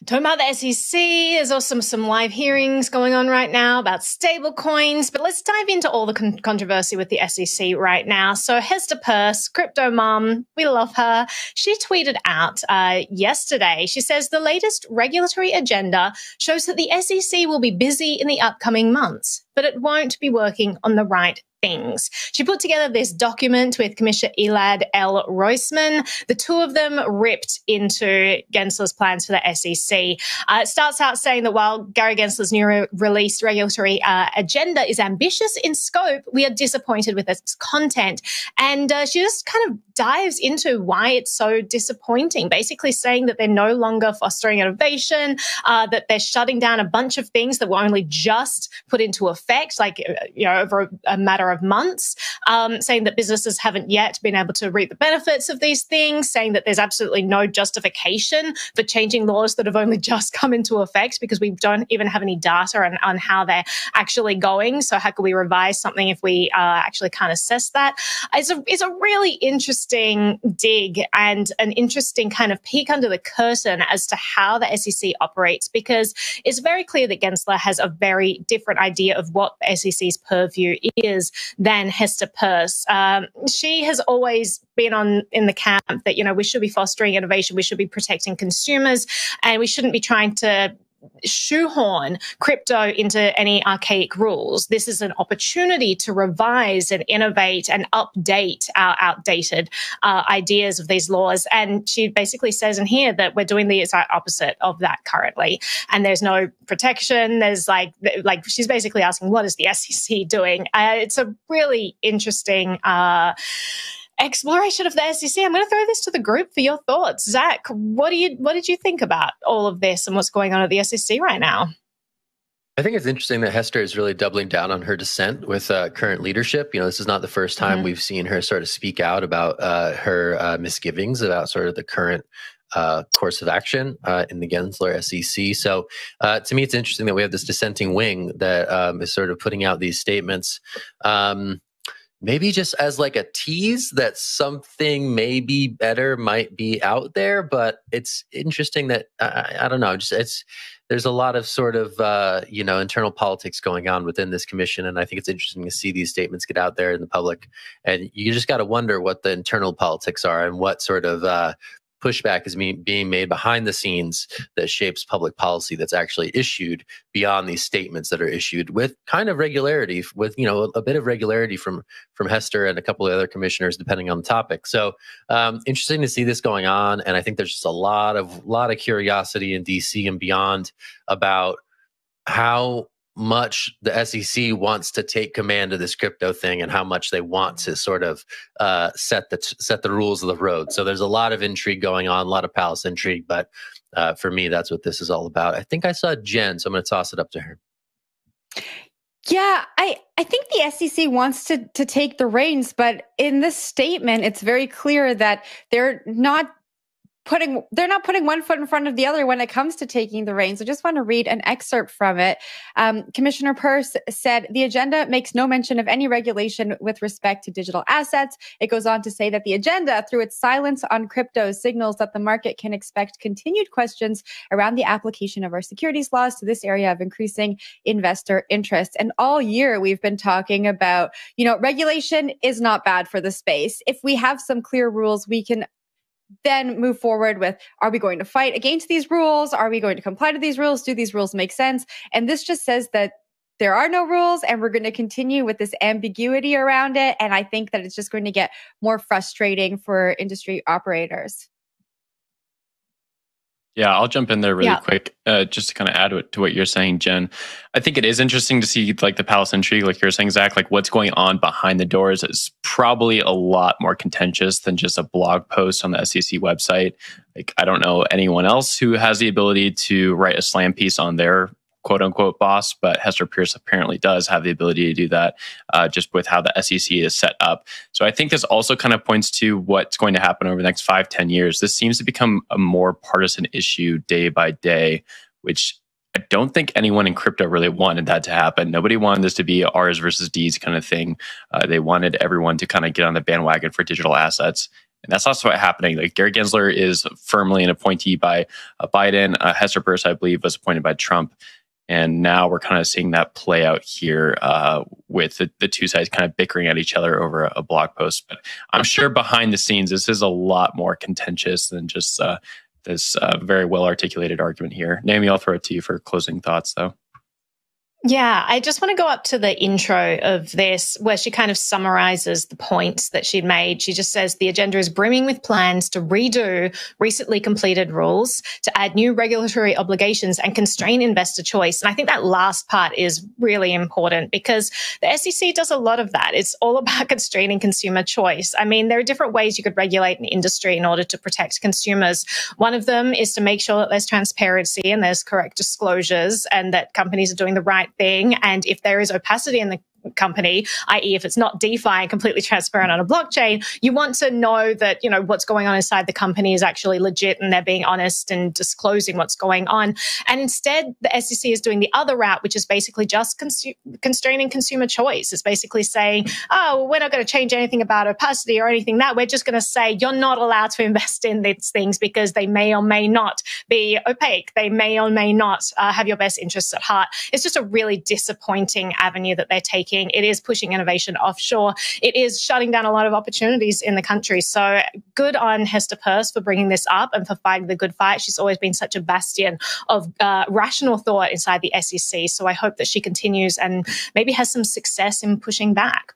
Talking about the SEC, there's also some live hearings going on right now about stable coins, but let's dive into all the controversy with the SEC right now. So Hester Peirce, crypto mom, we love her. She tweeted out yesterday, she says the latest regulatory agenda shows that the SEC will be busy in the upcoming months, but it won't be working on the right things. She put together this document with Commissioner Elad L. Roisman. The two of them ripped into Gensler's plans for the SEC. It starts out saying that while Gary Gensler's new released regulatory agenda is ambitious in scope, we are disappointed with its content. And she just kind of dives into why it's so disappointing, basically saying that they're no longer fostering innovation, that they're shutting down a bunch of things that were only just put into effect, like, over a matter of months, saying that businesses haven't yet been able to reap the benefits of these things, saying that there's absolutely no justification for changing laws that have only just come into effect because we don't even have any data on how they're actually going. So how can we revise something if we actually can't assess that? It's a really interesting dig and an interesting kind of peek under the curtain as to how the SEC operates, because it's very clear that Gensler has a very different idea of what the SEC's purview is than Hester Peirce. She has always been in the camp that, we should be fostering innovation, we should be protecting consumers, and we shouldn't be trying to shoehorn crypto into any archaic rules. This is an opportunity to revise and innovate and update our outdated ideas of these laws. And she basically says in here that we're doing the exact opposite of that currently. And there's no protection. There's like she's basically asking, what is the SEC doing? It's a really interesting exploration of the SEC. I'm going to throw this to the group for your thoughts. Zach, what did you think about all of this and what's going on at the SEC right now? I think it's interesting that Hester is really doubling down on her dissent with current leadership. This is not the first time we've seen her sort of speak out about her misgivings about sort of the current course of action in the Gensler SEC. So to me, it's interesting that we have this dissenting wing that is sort of putting out these statements. Maybe just as like a tease that something maybe better might be out there, but it's interesting that I don't know. There's a lot of sort of internal politics going on within this commission, and I think it's interesting to see these statements get out there in the public. And you just got to wonder what the internal politics are and what sort of pushback is being made behind the scenes that shapes public policy that's actually issued beyond these statements that are issued with kind of regularity, with a bit of regularity from Hester and a couple of other commissioners, depending on the topic. So interesting to see this going on, and I think there's just a lot of curiosity in DC and beyond about how much the SEC wants to take command of this crypto thing and how much they want to sort of set the rules of the road. So there's a lot of intrigue going on, a lot of palace intrigue, but for me, that's what this is all about. I think I saw Jen, so I'm going to toss it up to her. Yeah, I think the SEC wants to take the reins, but in this statement, it's very clear that they're not putting one foot in front of the other when it comes to taking the reins. I just want to read an excerpt from it. Commissioner Peirce said, the agenda makes no mention of any regulation with respect to digital assets. It goes on to say that the agenda, through its silence on crypto, signals that the market can expect continued questions around the application of our securities laws to this area of increasing investor interest. And all year we've been talking about, regulation is not bad for the space. If we have some clear rules, we can then move forward with, are we going to fight against these rules? Are we going to comply to these rules? Do these rules make sense? And this just says that there are no rules and we're going to continue with this ambiguity around it. And I think that it's just going to get more frustrating for industry operators. Yeah, I'll jump in there really quick, just to kind of add to what you're saying, Jen. I think it is interesting to see like the palace intrigue, like you're saying, Zach, like what's going on behind the doors is probably a lot more contentious than just a blog post on the SEC website. Like, I don't know anyone else who has the ability to write a slam piece on their quote unquote boss, but Hester Peirce apparently does have the ability to do that just with how the SEC is set up. So I think this also kind of points to what's going to happen over the next 5-10 years. This seems to become a more partisan issue day by day, which I don't think anyone in crypto really wanted that to happen. Nobody wanted this to be R's versus D's kind of thing. They wanted everyone to kind of get on the bandwagon for digital assets. And that's also what's happening. Like Gary Gensler is firmly an appointee by Biden. Hester Peirce, I believe, was appointed by Trump. And now we're kind of seeing that play out here with the two sides kind of bickering at each other over a blog post. But I'm sure behind the scenes, this is a lot more contentious than just this very well-articulated argument here. Naomi, I'll throw it to you for closing thoughts, though. Yeah, I just want to go up to the intro of this where she kind of summarizes the points that she'd made. She just says the agenda is brimming with plans to redo recently completed rules, to add new regulatory obligations and constrain investor choice. And I think that last part is really important because the SEC does a lot of that. It's all about constraining consumer choice. I mean, there are different ways you could regulate an industry in order to protect consumers. One of them is to make sure that there's transparency and there's correct disclosures and that companies are doing the right thing. And if there is opacity in the company, i.e. if it's not DeFi and completely transparent on a blockchain, you want to know that, you know, what's going on inside the company is actually legit and they're being honest and disclosing what's going on. And instead, the SEC is doing the other route, which is basically just constraining consumer choice. It's basically saying, oh, well, we're not going to change anything about opacity or anything that. We're just going to say you're not allowed to invest in these things because they may or may not be opaque. They may or may not have your best interests at heart. It's just a really disappointing avenue that they're taking. It is pushing innovation offshore. It is shutting down a lot of opportunities in the country. So good on Hester Peirce for bringing this up and for fighting the good fight. She's always been such a bastion of rational thought inside the SEC. So I hope that she continues and maybe has some success in pushing back.